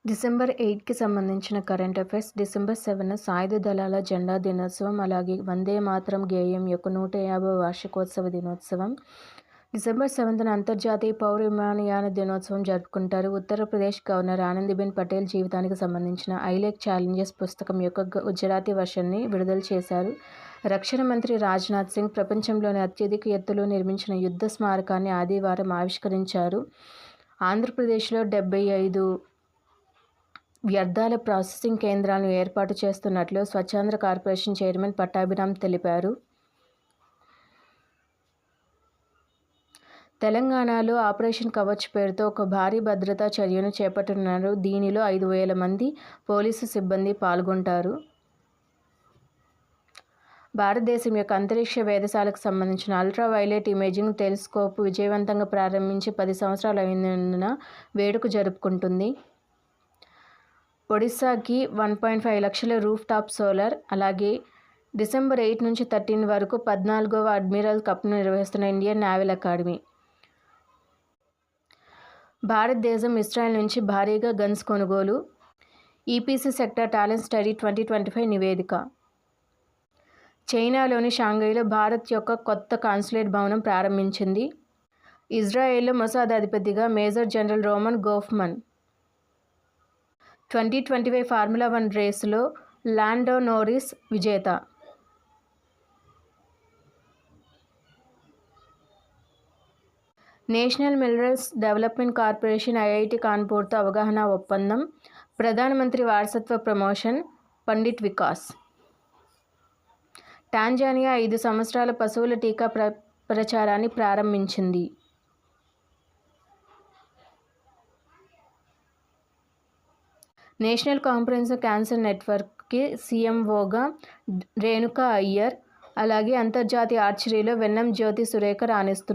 December 8కి సంబంధించిన current affairs. December 7న సాయుధ దళాల జెండా దినోత్సవం, అలాగే వందే మాతరం గేయం యొక్క 150వ వార్షికోత్సవ దినోత్సవం. డిసెంబర్ 7న అంతర్జాతీయ పౌర విమానయాన దినోత్సవం జరుపుకుంటారు. ఉత్తరప్రదేశ్ గవర్నర్ ఆనందీబెన్ పటేల్ జీవితానికి సంబంధించిన ఐలేక్ ఛాలెంజెస్ పుస్తకం యొక్క గుజరాతీ వర్షన్ని విడుదల చేశారు. రక్షణ మంత్రి రాజ్నాథ్ సింగ్ ప్రపంచంలోని అత్యధిక ఎత్తులో నిర్మించిన యుద్ధ స్మారకాన్ని ఆదివారం ఆవిష్కరించారు. ఆంధ్రప్రదేశ్లో 75 వ్యర్థాల ప్రాసెసింగ్ కేంద్రాలను ఏర్పాటు చేస్తున్నట్లు స్వచ్ఛాంధ్ర కార్పొరేషన్ చైర్మన్ పట్టాభిరామ్ తెలిపారు. తెలంగాణలో ఆపరేషన్ కవచ్ పేరుతో ఒక భారీ భద్రతా చర్యను చేపట్టనున్నారు. దీనిలో 5,000 మంది పోలీసు సిబ్బంది పాల్గొంటారు. భారతదేశం యొక్క అంతరిక్ష వేధశాలకు సంబంధించిన అల్ట్రావైలెట్ ఇమేజింగ్ టెలిస్కోప్ విజయవంతంగా ప్రారంభించి 10 సంవత్సరాలు అయినందున వేడుక జరుపుకుంటుంది. ఒడిశాకి 1.5 లక్షల రూఫ్ టాప్ సోలార్. అలాగే డిసెంబర్ 8 నుంచి 13 వరకు 14వ అడ్మిరల్ కప్ను నిర్వహిస్తున్న ఇండియన్ నేవల్ అకాడమీ. భారతదేశం ఇజ్రాయెల్ నుంచి భారీగా గన్స్ కొనుగోలు. ఈపీసీ సెక్టార్ టాలెంట్ స్టడీ 2025 నివేదిక. చైనాలోని షాంఘైలో భారత్ యొక్క కొత్త కాన్సులేట్ భవనం ప్రారంభించింది. ఇజ్రాయెల్లో మొసాద్ అధిపతిగా major general Roman Gofman. 2025 formula 1 రేసులో లాండో నోరిస్ విజేత. National minerals development corporation IIT కాన్పూర్తో అవగాహన ఒప్పందం. ప్రధానమంత్రి వారసత్వ ప్రమోషన్ పండిట్ వికాస్. టాంజానియా 5 సంవత్సరాల పశువుల టీకా ప్రచారాన్ని ప్రారంభించింది. నేషనల్ కాంప్రహెన్సివ్ క్యాన్సర్ నెట్వర్క్కి సీఎంఓగా రేణుకా అయ్యర్. అలాగే అంతర్జాతీయ ఆర్చరీలో వెన్నం జ్యోతి సురేఖ రాణిస్తున్నారు.